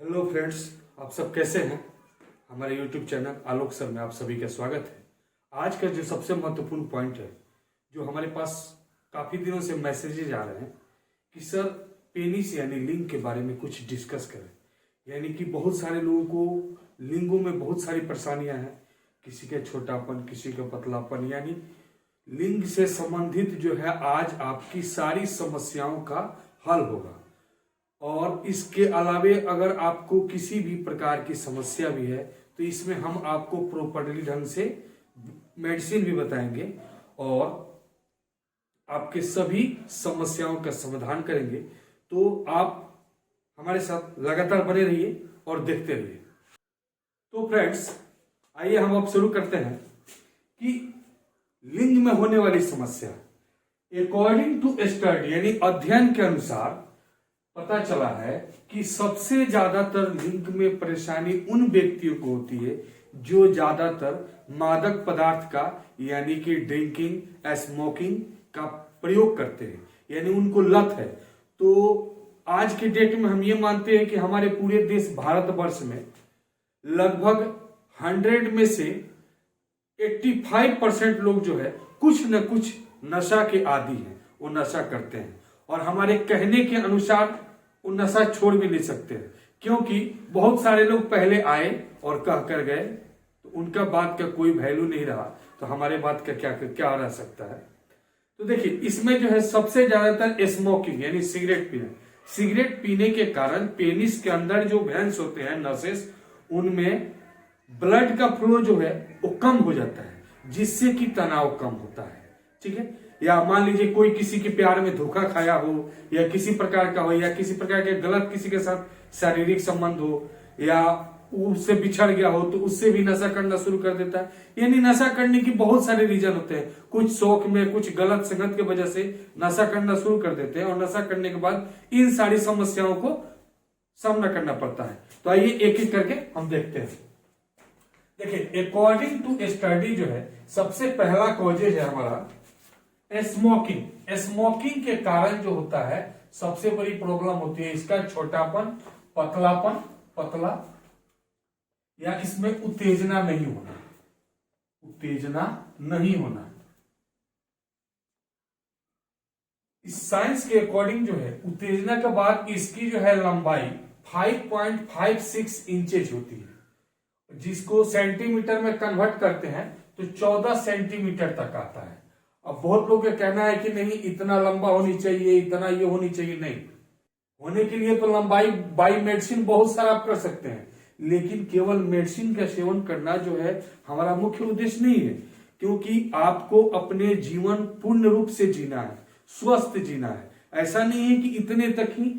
Hello friends, आप सब कैसे हैं। हमारे यूट्यूब चैनल आलोक सर में आप सभी का स्वागत है। आज का जो सबसे महत्वपूर्ण पॉइंट है, जो हमारे पास काफ़ी दिनों से मैसेजेज आ रहे हैं कि सर पेनिस यानी लिंग के बारे में कुछ डिस्कस करें। यानी कि बहुत सारे लोगों को लिंगों में बहुत सारी परेशानियां हैं, किसी का छोटापन, किसी का पतलापन, यानी लिंग से संबंधित जो है आज आपकी सारी समस्याओं का हल होगा। और इसके अलावे अगर आपको किसी भी प्रकार की समस्या भी है तो इसमें हम आपको प्रॉपरली ढंग से मेडिसिन भी बताएंगे और आपके सभी समस्याओं का समाधान करेंगे। तो आप हमारे साथ लगातार बने रहिए और देखते रहिए। तो फ्रेंड्स, आइए हम अब शुरू करते हैं कि लिंग में होने वाली समस्या। अकॉर्डिंग टू स्टडी यानी अध्ययन के अनुसार पता चला है कि सबसे ज्यादातर लिंग में परेशानी उन व्यक्तियों को होती है जो ज्यादातर मादक पदार्थ का यानी कि ड्रिंकिंग, स्मोकिंग का प्रयोग करते हैं, यानी उनको लत है। तो आज के डेट में हम ये मानते हैं कि हमारे पूरे देश भारतवर्ष में लगभग 100 में से 85% लोग जो है कुछ न कुछ नशा के आदी हैं, वो नशा करते हैं। और हमारे कहने के अनुसार वो नशा छोड़ भी नहीं सकते हैं, क्योंकि बहुत सारे लोग पहले आए और कह कर गए तो उनका बात का कोई वैल्यू नहीं रहा, तो हमारे बात का क्या क्या रह सकता है। तो देखिए, इसमें जो है सबसे ज्यादातर स्मोकिंग यानी सिगरेट पीना। सिगरेट पीने के कारण पेनिस के अंदर जो वेन्स होते हैं, नसेस, उनमें ब्लड का फ्लो जो है वो कम हो जाता है, जिससे कि तनाव कम होता है। ठीक है। या मान लीजिए कोई किसी के प्यार में धोखा खाया हो, या किसी प्रकार का हो, या किसी प्रकार के गलत किसी के साथ शारीरिक संबंध हो, या उससे बिछड़ गया हो, तो उससे भी नशा करना शुरू कर देता है। यानी नशा करने की बहुत सारे रीजन होते हैं। कुछ शौक में, कुछ गलत संगत की वजह से नशा करना शुरू कर देते हैं, और नशा करने के बाद इन सारी समस्याओं को सामना करना पड़ता है। तो आइए एक एक करके हम देखते हैं। देखिए, अकॉर्डिंग टू स्टडी जो है सबसे पहला कॉजेज है हमारा स्मोकिंग। स्मोकिंग के कारण जो होता है सबसे बड़ी प्रॉब्लम होती है इसका छोटापन, पतलापन, पतला, या इसमें उत्तेजना नहीं होना। उत्तेजना नहीं होना। इस साइंस के अकॉर्डिंग जो है उत्तेजना के बाद इसकी जो है लंबाई 5.56 इंचेज होती है, जिसको सेंटीमीटर में कन्वर्ट करते हैं तो 14 सेंटीमीटर तक आता है। अब बहुत लोग का कहना है कि नहीं, इतना लंबा होनी चाहिए, इतना ये होनी चाहिए। नहीं, होने के लिए तो लंबाई बाई मेडिसिन बहुत सारा आप कर सकते हैं, लेकिन केवल मेडिसिन का सेवन करना जो है हमारा मुख्य उद्देश्य नहीं है, क्योंकि आपको अपने जीवन पूर्ण रूप से जीना है, स्वस्थ जीना है। ऐसा नहीं है कि इतने तक ही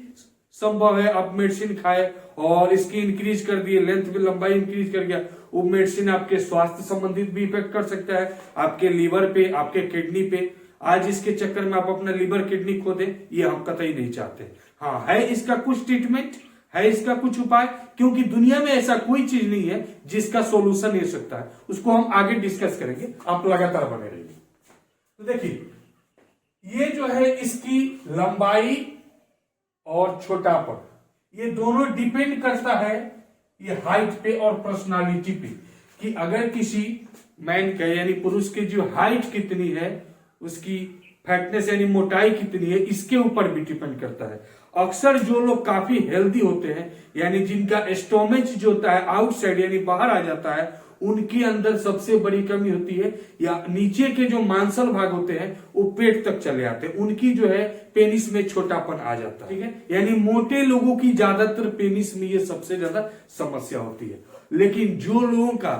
संभव है आप मेडिसिन खाए और इसकी इंक्रीज कर दिए, लेंथ में लंबाई इंक्रीज कर गया, वो मेडिसिन आपके स्वास्थ्य संबंधित भी इफेक्ट कर सकता है, आपके लीवर पे, आपके किडनी पे। आज इसके चक्कर में आप अपना लीवर किडनी खो दें, ये हम कतई नहीं चाहते। हाँ, है इसका कुछ ट्रीटमेंट, है इसका कुछ उपाय, क्योंकि दुनिया में ऐसा कोई चीज नहीं है जिसका सोल्यूशन नहीं हो सकता है। उसको हम आगे डिस्कस करेंगे, आप लगातार बने रहिए। तो देखिए, ये जो है इसकी लंबाई और छोटापन, ये दोनों डिपेंड करता है ये हाइट पे और पर्सनालिटी पे, कि अगर किसी मैन का यानी पुरुष की जो हाइट कितनी है, उसकी फैटनेस यानी मोटाई कितनी है, इसके ऊपर भी डिपेंड करता है। अक्सर जो लोग काफी हेल्दी होते हैं, यानी जिनका स्टोमेच जो होता है आउटसाइड यानी बाहर आ जाता है, उनके अंदर सबसे बड़ी कमी होती है, या नीचे के जो मांसल भाग होते हैं वो पेट तक चले आते हैं, उनकी जो है पेनिस में छोटापन आ जाता है। ठीक है। यानी मोटे लोगों की ज्यादातर पेनिस में ये सबसे ज्यादा समस्या होती है। लेकिन जो लोगों का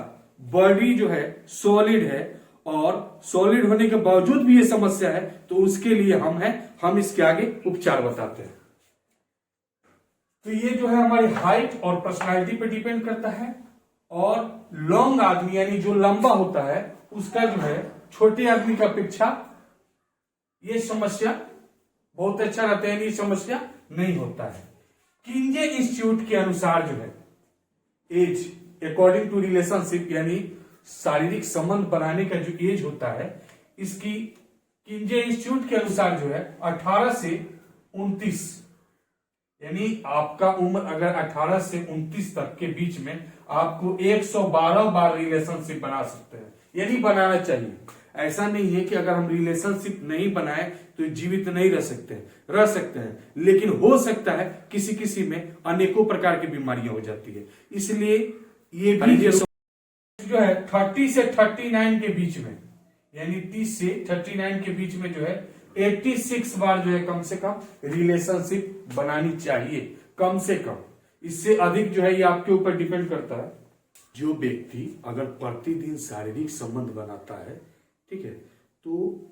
बॉडी जो है सॉलिड है और सॉलिड होने के बावजूद भी ये समस्या है, तो उसके लिए हम इसके आगे उपचार बताते हैं। तो ये जो है हमारी हाइट और पर्सनालिटी पे डिपेंड करता है। और लॉन्ग आदमी यानी जो लंबा होता है उसका जो है छोटे आदमी का अपेक्षा ये समस्या बहुत अच्छा रहता है, ये समस्या नहीं होता है। किंजे इंस्टीट्यूट के अनुसार जो है एज अकॉर्डिंग टू रिलेशनशिप यानी शारीरिक संबंध बनाने का जो एज होता है, इसकी किंजे इंस्टीट्यूट के अनुसार जो है 18 से 29 यानी आपका उम्र अगर 18 से 29 तक के बीच में आपको 112 बार रिलेशनशिप बना सकते हैं, यानी बनाना चाहिए। ऐसा नहीं है कि अगर हम रिलेशनशिप नहीं बनाए तो जीवित नहीं रह सकते हैं, लेकिन हो सकता है किसी किसी में अनेकों प्रकार की बीमारियां हो जाती है। इसलिए ये भी जो है 30 से 39 के बीच में, यानी 30 से 39 के बीच में जो है 86 बार जो है कम से कम रिलेशनशिप बनानी चाहिए, कम से कम। इससे अधिक जो है ये आपके ऊपर डिपेंड करता है। जो व्यक्ति अगर प्रतिदिन शारीरिक संबंध बनाता है, ठीक है, तो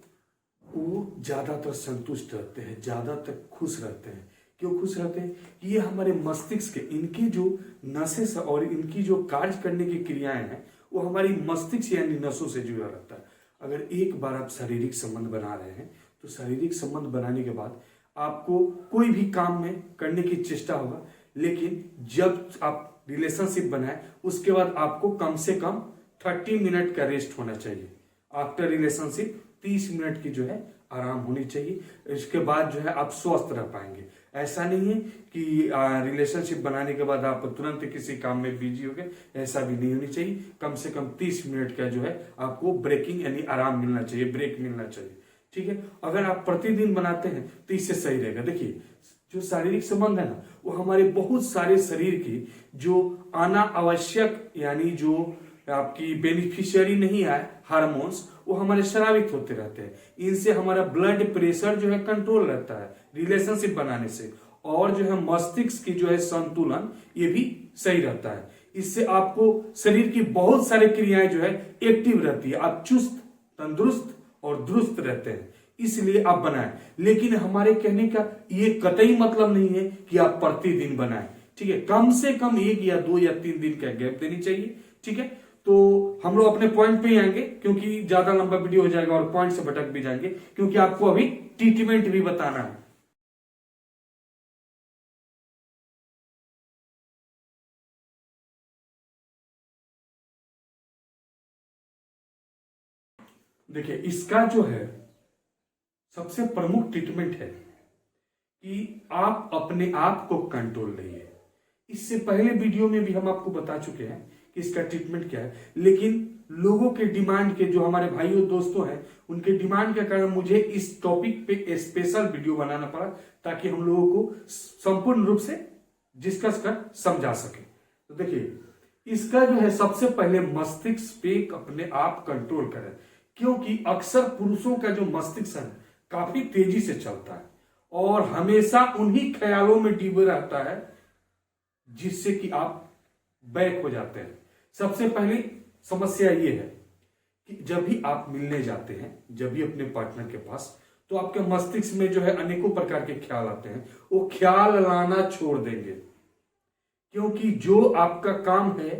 वो ज्यादातर संतुष्ट रहते हैं, ज्यादातर खुश रहते हैं। क्यों खुश रहते हैं? ये हमारे मस्तिष्क के इनकी जो नसें और इनकी जो कार्य करने की क्रियाएं हैं वो हमारी मस्तिष्क यानी नसों से जुड़ा रहता है। अगर एक बार आप शारीरिक संबंध बना रहे हैं तो शारीरिक संबंध बनाने के बाद आपको कोई भी काम में करने की चेष्टा होगा, लेकिन जब आप रिलेशनशिप बनाए उसके बाद आपको कम से कम 30 मिनट का रेस्ट होना चाहिए। आफ्टर रिलेशनशिप 30 मिनट की जो है आराम होनी चाहिए। इसके बाद जो है आप स्वस्थ रह पाएंगे। ऐसा नहीं है कि रिलेशनशिप बनाने के बाद आप तुरंत किसी काम में बिजी हो गए, ऐसा भी नहीं होनी चाहिए। कम से कम 30 मिनट का जो है आपको ब्रेकिंग यानी आराम मिलना चाहिए, ब्रेक मिलना चाहिए, ठीक है। अगर आप प्रतिदिन बनाते हैं तो इससे सही रहेगा। देखिए, जो शारीरिक संबंध है ना, वो हमारे बहुत सारे शरीर की जो अनावश्यक यानी जो आपकी बेनिफिशियरी नहीं है हार्मोन्स, वो हमारे स्रावित होते रहते हैं। इनसे हमारा ब्लड प्रेशर जो है कंट्रोल रहता है रिलेशनशिप बनाने से, और जो है मस्तिष्क की जो है संतुलन ये भी सही रहता है। इससे आपको शरीर की बहुत सारी क्रियाएं जो है एक्टिव रहती है, आप चुस्त, तंदुरुस्त और दुरुस्त रहते हैं। इसलिए आप बनाएं। लेकिन हमारे कहने का ये कतई मतलब नहीं है कि आप प्रतिदिन बनाएं, ठीक है। कम से कम 1 या 2 या 3 दिन का गैप देनी चाहिए, ठीक है। तो हम लोग अपने पॉइंट पे ही आएंगे, क्योंकि ज्यादा लंबा वीडियो हो जाएगा और पॉइंट से भटक भी जाएंगे, क्योंकि आपको अभी ट्रीटमेंट भी बताना है। देखिए, इसका जो है सबसे प्रमुख ट्रीटमेंट है कि आप अपने आप को कंट्रोल रहिए। इससे पहले वीडियो में भी हम आपको बता चुके हैं कि इसका ट्रीटमेंट क्या है, लेकिन लोगों के डिमांड के, जो हमारे भाइयों दोस्तों हैं, उनके डिमांड के कारण मुझे इस टॉपिक पे स्पेशल वीडियो बनाना पड़ा, ताकि हम लोगों को संपूर्ण रूप से डिस्कस कर समझा सके। तो देखिए, इसका जो है सबसे पहले मस्तिष्क पे अपने आप कंट्रोल करें, क्योंकि अक्सर पुरुषों का जो मस्तिष्क है काफी तेजी से चलता है और हमेशा उन्हीं ख्यालों में डूबे रहता है, जिससे कि आप बैक हो जाते हैं। सबसे पहली समस्या यह है कि जब भी आप मिलने जाते हैं, जब भी अपने पार्टनर के पास, तो आपके मस्तिष्क में जो है अनेकों प्रकार के ख्याल आते हैं। वो ख्याल लाना छोड़ देंगे, क्योंकि जो आपका काम है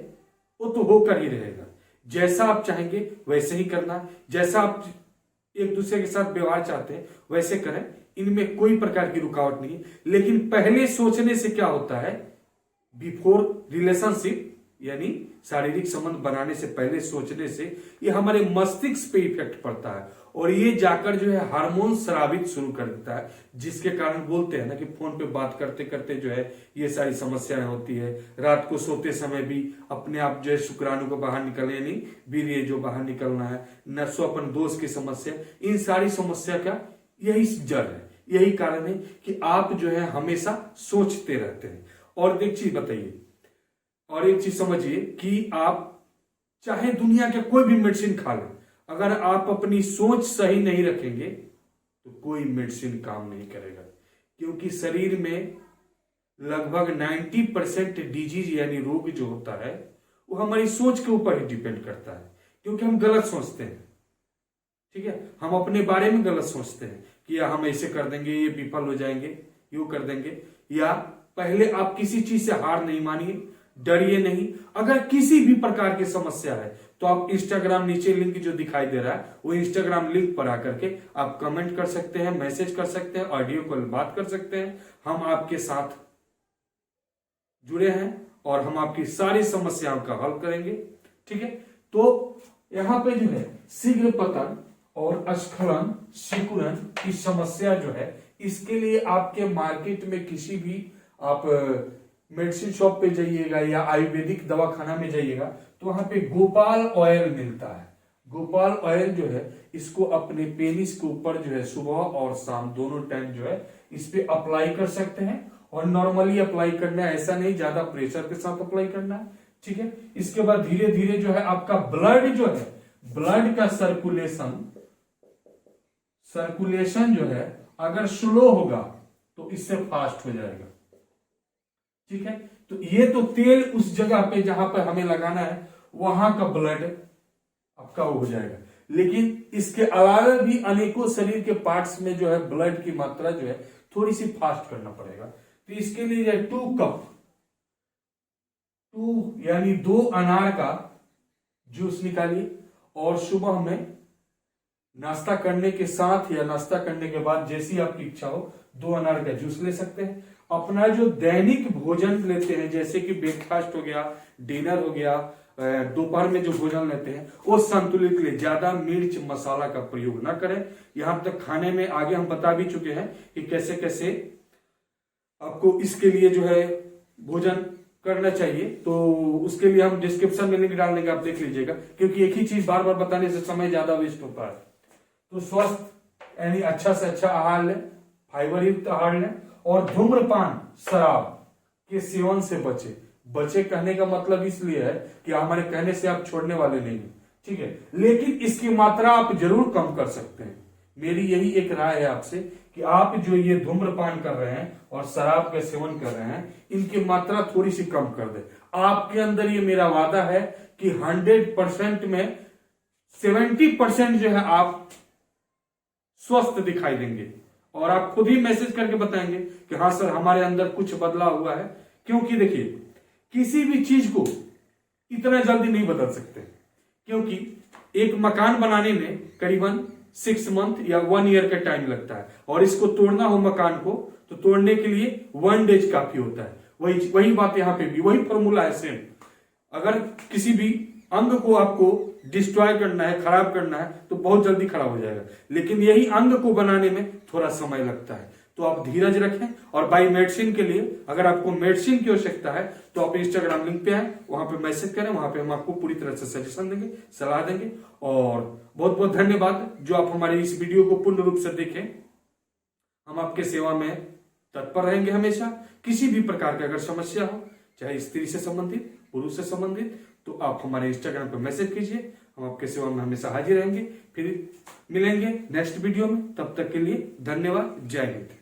वो तो होकर ही रहेगा। जैसा आप चाहेंगे वैसे ही करना, जैसा आप एक दूसरे के साथ व्यवहार चाहते हैं वैसे करें, इनमें कोई प्रकार की रुकावट नहीं है। लेकिन पहले सोचने से क्या होता है, बिफोर रिलेशनशिप यानी शारीरिक संबंध बनाने से पहले सोचने से ये हमारे मस्तिष्क पे इफेक्ट पड़ता है, और ये जाकर जो है हार्मोन स्रावित शुरू कर देता है, जिसके कारण बोलते हैं ना कि फोन पे बात करते करते जो है ये सारी समस्याएं होती है। रात को सोते समय भी अपने आप जो है शुक्राणु को बाहर निकलने, यानी वीर्य जो बाहर निकलना है, नसोपन दोष की समस्या, इन सारी समस्या का यही जड़ है, यही कारण है कि आप जो है हमेशा सोचते रहते हैं। और एक चीज बताइए, और एक चीज समझिए कि आप चाहे दुनिया के कोई भी मेडिसिन खा लें, अगर आप अपनी सोच सही नहीं रखेंगे तो कोई मेडिसिन काम नहीं करेगा, क्योंकि शरीर में लगभग 90% डिजीज यानी रोग जो होता है वो हमारी सोच के ऊपर ही डिपेंड करता है, क्योंकि हम गलत सोचते हैं, ठीक है। हम अपने बारे में गलत सोचते हैं कि या हम ऐसे कर देंगे, ये विफल हो जाएंगे, यूं कर देंगे। या पहले आप किसी चीज से हार नहीं मानिए, डरिए नहीं। अगर किसी भी प्रकार की समस्या है तो आप इंस्टाग्राम नीचे लिंक जो दिखाई दे रहा है वो इंस्टाग्राम लिंक पर आकर के आप कमेंट कर सकते हैं, मैसेज कर सकते हैं, ऑडियो कॉल बात कर सकते हैं। हम आपके साथ जुड़े हैं और हम आपकी सारी समस्याओं का हल करेंगे, ठीक है। तो यहां पे जो है शीघ्र पतन और स्खलन, सिकुड़न की समस्या जो है, इसके लिए आपके मार्केट में किसी भी आप मेडिसिन शॉप पे जाइएगा या आयुर्वेदिक दवाखाना में जाइएगा तो वहां पे गोपाल ऑयल मिलता है। गोपाल ऑयल जो है इसको अपने पेनिस के ऊपर जो है सुबह और शाम दोनों टाइम जो है इस पे अप्लाई कर सकते हैं। और नॉर्मली अप्लाई करना है, ऐसा नहीं ज्यादा प्रेशर के साथ अप्लाई करना है, ठीक है। इसके बाद धीरे धीरे जो है आपका ब्लड जो है, ब्लड का सर्कुलेशन जो है अगर स्लो होगा तो इससे फास्ट हो जाएगा, ठीक है। तो ये तो तेल उस जगह पे जहां पर हमें लगाना है वहां का ब्लड आपका हो जाएगा। लेकिन इसके अलावा भी अनेकों शरीर के पार्ट्स में जो है ब्लड की मात्रा जो है थोड़ी सी फास्ट करना पड़ेगा। तो इसके लिए जो है 2 कप यानी 2 अनार का जूस निकालिए और सुबह में नाश्ता करने के साथ या नाश्ता करने के बाद जैसी आपकी इच्छा हो 2 अनार का जूस ले सकते हैं। अपना जो दैनिक भोजन लेते हैं जैसे कि ब्रेकफास्ट हो गया, डिनर हो गया, दोपहर में जो भोजन लेते हैं वो संतुलित ले, ज्यादा मिर्च मसाला का प्रयोग ना करें। यहां तक खाने में आगे हम बता भी चुके हैं कि कैसे कैसे आपको इसके लिए जो है भोजन करना चाहिए। तो उसके लिए हम डिस्क्रिप्शन में लिंक डाल देंगे, आप देख लीजिएगा, क्योंकि एक ही चीज बार बार बताने से समय ज्यादा वेस्ट होता है। तो स्वस्थ यानी अच्छा से अच्छा आहार लें, फाइबर युक्त आहार लें और धूम्रपान शराब के सेवन से बचे कहने का मतलब इसलिए है कि हमारे कहने से आप छोड़ने वाले नहीं हैं, ठीक है। लेकिन इसकी मात्रा आप जरूर कम कर सकते हैं। मेरी यही एक राय है आपसे कि आप जो ये धूम्रपान कर रहे हैं और शराब का सेवन कर रहे हैं इनकी मात्रा थोड़ी सी कम कर दे। आपके अंदर ये मेरा वादा है कि 100% में 70% जो है आप स्वस्थ दिखाई देंगे और आप खुद ही मैसेज करके बताएंगे कि हाँ सर हमारे अंदर कुछ बदलाव हुआ है। क्योंकि देखिए किसी भी चीज को इतना जल्दी नहीं बदल सकते, क्योंकि एक मकान बनाने में करीबन 6 मंथ या 1 ईयर का टाइम लगता है और इसको तोड़ना हो मकान को तो तोड़ने के लिए 1 डेज काफी होता है। वही बात यहां पे भी, वही फॉर्मूला है सेम। अगर किसी भी अंग को आपको डिस्ट्रॉय करना है, खराब करना है तो बहुत जल्दी खराब हो जाएगा, लेकिन यही अंग को बनाने में थोड़ा समय लगता है। तो आप धीरज रखें और बाई मेडिसिन के लिए अगर आपको मेडिसिन की आवश्यकता है तो आप इंस्टाग्राम लिंक पे आए, वहां पे मैसेज करें, वहां पे हम आपको पूरी तरह से सजेशन देंगे, सलाह देंगे। और बहुत बहुत धन्यवाद जो आप हमारे इस वीडियो को पूर्ण रूप से देखें। हम आपके सेवा में तत्पर रहेंगे हमेशा। किसी भी प्रकार की अगर समस्या हो, चाहे स्त्री से संबंधित, पुरुष से संबंधित, तो आप हमारे इंस्टाग्राम पर मैसेज कीजिए, हम आपके सेवा में हमेशा हाजिर रहेंगे। फिर मिलेंगे नेक्स्ट वीडियो में, तब तक के लिए धन्यवाद। जय हिंद।